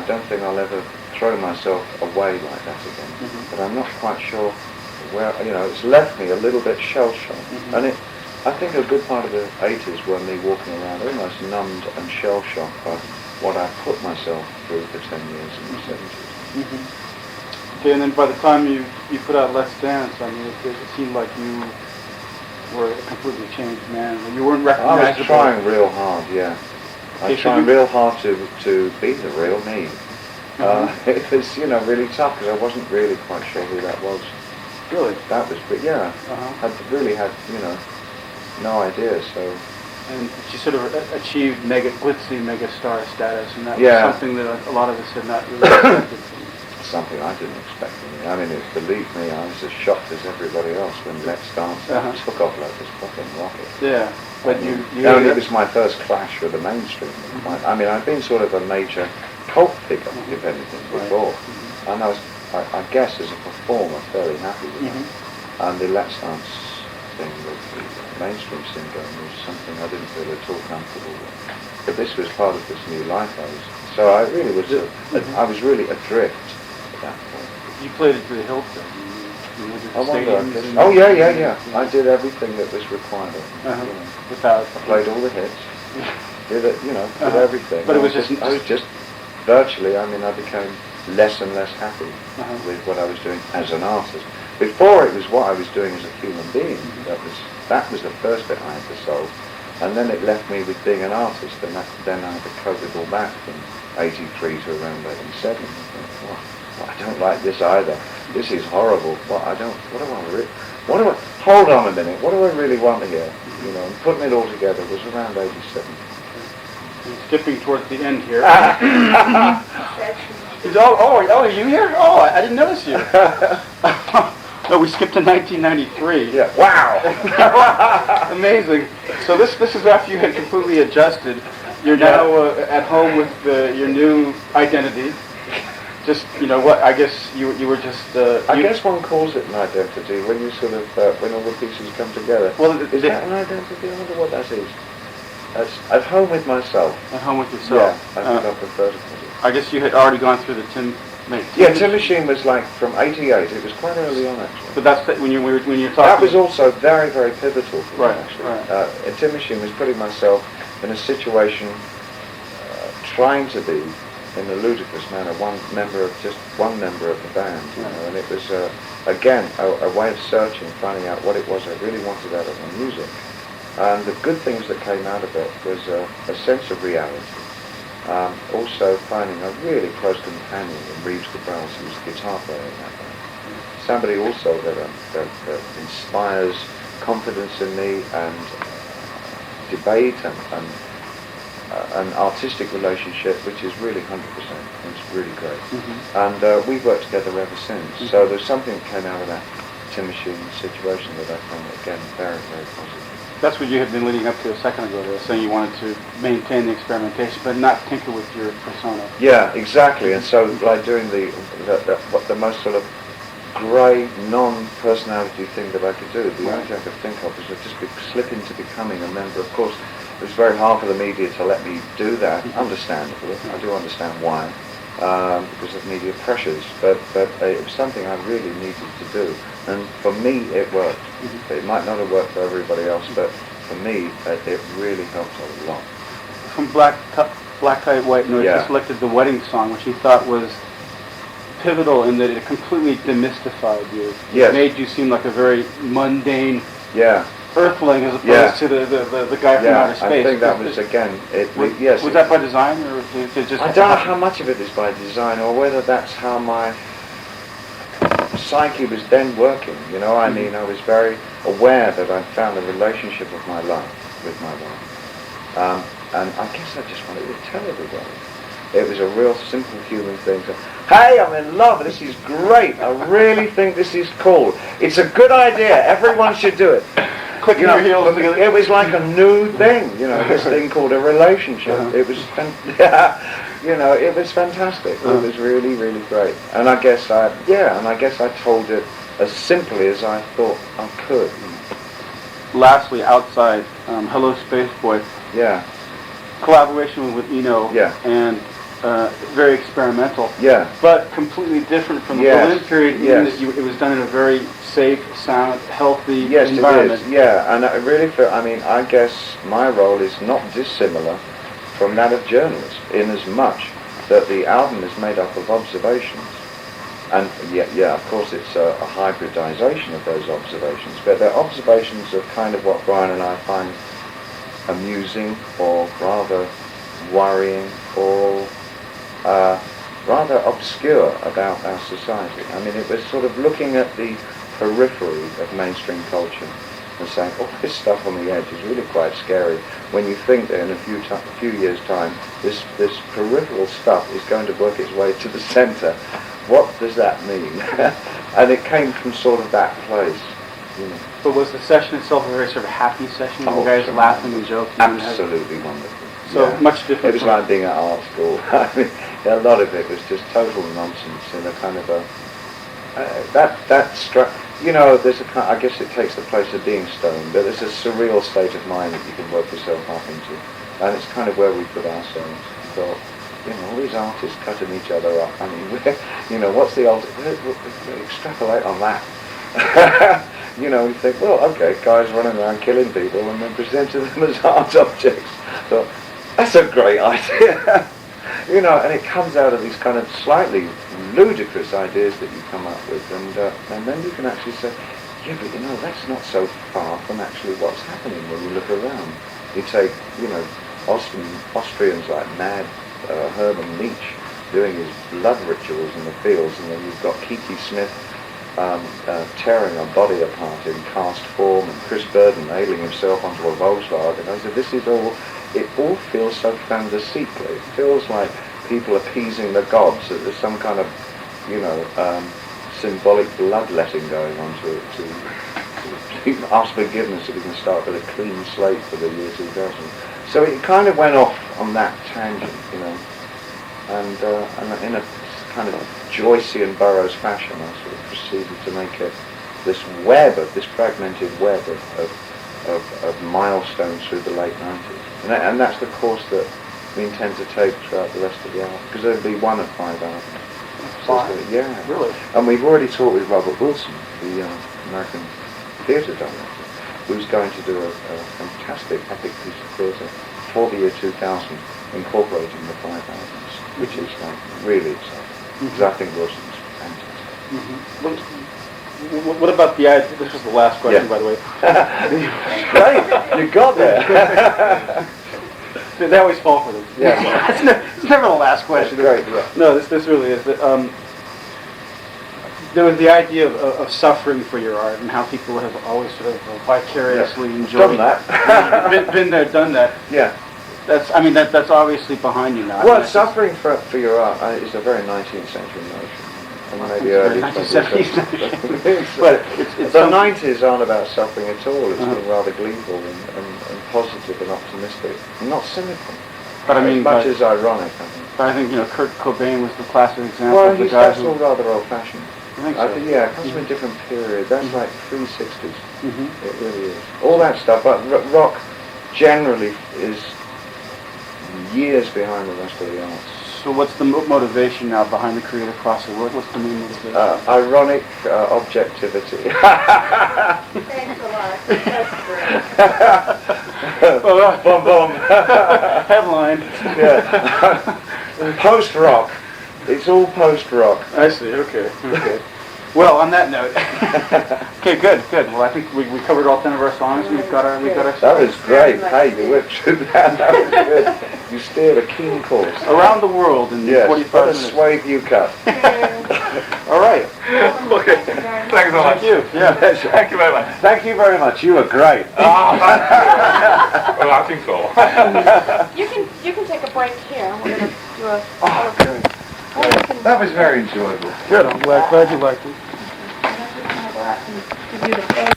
don't think I'll ever throw myself away like that again. But I'm not quite sure where, it's left me a little bit shell-shocked. And I think a good part of the 80s were me walking around almost numbed and shell-shocked by what I put myself through for 10 years in the 70s. Okay, and then by the time you put out Let's Dance, I mean, it seemed like you were a completely changed man. You weren't recognizable. I was trying real hard, yeah. I was trying real hard to be the real me. It was, really tough because I wasn't really quite sure who that was. Really? That was, I really had, no idea, so... And she sort of achieved glitzy mega star status, and that was something that a lot of us had not really expected. Something I didn't expect from me. I mean, believe me, I was as shocked as everybody else when Let's Dance took off like this fucking rocket. Yeah, but it was my first clash with the mainstream. I mean, I'd been sort of a major cult figure, if anything, before. And I guess as a performer, fairly happy with that. And the Let's Dance thing with the mainstream syndrome was something I didn't feel at all comfortable with. But this was part of this new life I was. So I really was. I was really adrift at that point. You played it to the hilt, then. Yeah. I did everything that was required. Without. I played all the hits. Did it, did everything. But it was I was just virtually. I mean, I became less and less happy with what I was doing as an artist. Before it was what I was doing as a human being. That was the first bit I had to solve. And then it left me with being an artist, and then I had to cope with all that from 83 to around 87. I don't like this either. This is horrible. Hold on a minute, what do I really want here? And putting it all together was around 87. Skipping towards the end here. Are you here? Oh, I didn't notice you. No, we skipped to 1993. Yeah. Wow. Amazing. So this is after you had completely adjusted. You're now at home with your new identity. Just what? I guess you were just. I guess one calls it an identity when you sort of when all the pieces come together. Well, is that an identity? I wonder what that is. At home with myself. At home with yourself. Yeah, I think I prefer to put it. I guess you had already gone through the Tim Machine was like from 88. It was quite early on, actually. But that's when you're talking. That was also very, very pivotal for me, actually. Right. Tim Machine was putting myself in a situation, trying to be, in a ludicrous manner, one member of the band, and it was again a way of searching, finding out what it was I really wanted out of my music. And the good things that came out of it was a sense of reality. Also finding a really close companion in Reeves Cabral, who was the guitar player in that band. Somebody also that inspires confidence in me and debate and an artistic relationship, which is really 100%. It's really great. And we've worked together ever since. So there's something that came out of that Tim Machine situation that I found, again, very, very positive. That's what you had been leading up to a second ago, there, saying you wanted to maintain the experimentation, but not tinker with your persona. Yeah, exactly. And so, like doing the most sort of grey, non-personality thing that I could do, the only thing I could think of was to just slip into becoming a member. Of course, it was very hard for the media to let me do that, understandably. I do understand why, because of media pressures, but it was something I really needed to do. And for me, it worked. It might not have worked for everybody else, but for me, it really helped a lot. From Black Kite, White Noise, you selected the wedding song, which you thought was pivotal in that it completely demystified you. It made you seem like a very mundane earthling as opposed to the guy from outer space. I think that was, again, was that by design, or did it just... I don't know how much of it is by design, or whether that's how my psyche was then working. I mean, I was very aware that I found a relationship of my life with my wife. And I guess I just wanted to tell everybody. It was a real simple human thing. So, hey, I'm in love. This is great. I really think this is cool. It's a good idea. Everyone should do it. Clicking your heels together. It was like a new thing, this thing called a relationship. It was, it was fantastic. It was really, really great. And I guess I told it as simply as I thought I could. Lastly, outside, Hello Space Boy. Yeah. Collaboration with Eno. Yeah. And very experimental. Yeah. But completely different from the Berlin period in that it was done in a very safe, sound, healthy environment. Yes, it is. Yeah, and I really feel, I guess my role is not dissimilar from that of journalists, in as much that the album is made up of observations. And of course it's a hybridization of those observations, but they're observations of kind of what Brian and I find amusing or rather worrying or rather obscure about our society. It was sort of looking at the periphery of mainstream culture and saying, oh, this stuff on the edge is really quite scary when you think that in a few years' time this peripheral stuff is going to work its way to the centre. What does that mean? And it came from sort of that place. But was the session itself a very sort of happy session? You guys laughing and joking? Absolutely wonderful. So much different. It was like being at art school. A lot of it was just total nonsense in a kind of a that struck. There's I guess it takes the place of being stoned, but there's a surreal state of mind that you can work yourself up into, and it's kind of where we put ourselves. We thought, all these artists cutting each other up. What's the ultimate? Extrapolate on that. We think, well, okay, guys running around killing people and then presenting them as art objects. So that's a great idea. And it comes out of these kind of slightly ludicrous ideas that you come up with, and then you can actually say, yeah, but that's not so far from actually what's happening when you look around. You take, Austrians like mad Herman Nietzsche doing his blood rituals in the fields, and then you've got Kiki Smith tearing a body apart in cast form, and Chris Burden nailing himself onto a Volkswagen. I said, it all feels so fantastical. It feels like people appeasing the gods, that there's some kind of, symbolic bloodletting going on to ask forgiveness so we can start with a clean slate for the year 2000. So it kind of went off on that tangent, and in a kind of Joycean Burroughs fashion, I sort of proceeded to make it this fragmented web of milestones through the late 90s. And that's the course that we intend to take throughout the rest of the album, because there'll be one of 5 albums. Yeah. Really? And we've already talked with Robert Wilson, the American theatre director, who's going to do a fantastic epic piece of theatre for the year 2000, incorporating the 5 albums, which is really exciting, because I think Wilson's fantastic. What about the idea? This was the last question, by the way. Great, you got there. They always fall for them. Yeah. It's never the last question. Great. Yeah. No, this really is. There was the idea of suffering for your art, and how people have always sort of vicariously enjoyed done that. been there, done that. Yeah. That's obviously behind you now. Well, suffering for your art is a very 19th century notion. And maybe early 20th. But the 90s aren't about suffering at all. It's been rather gleeful and positive and optimistic, and not cynical. But as much as ironic, I think. But I think Kurt Cobain was the classic example well, of the guy that's all rather old-fashioned. I think so. Yeah, it comes from a different period. That's like pre-60s. It really is. All that stuff, but rock generally is years behind the rest of the arts. So what's the motivation now behind the creative process? What's the main motivation? Ironic objectivity. Thanks a lot. That's great. Boom, boom. Headline. Yeah. Post-rock. It's all post-rock. I see. Okay. Well, on that note. Okay, good. Well, I think we covered all 10 of our songs. We've got our. That was great. Hey, you whipped through that. That was good. You steered a keen course. Around the world in 45 minutes. What a swathe you cut. All right. Okay. Thanks a lot. Thank you. Yeah. Thank you very much. Thank you very much. You were great. Well, I think so. You can take a break here. We're going to do a... Oh, good. That was very enjoyable. Good. I'm glad you liked it. I'm going to go out and give you the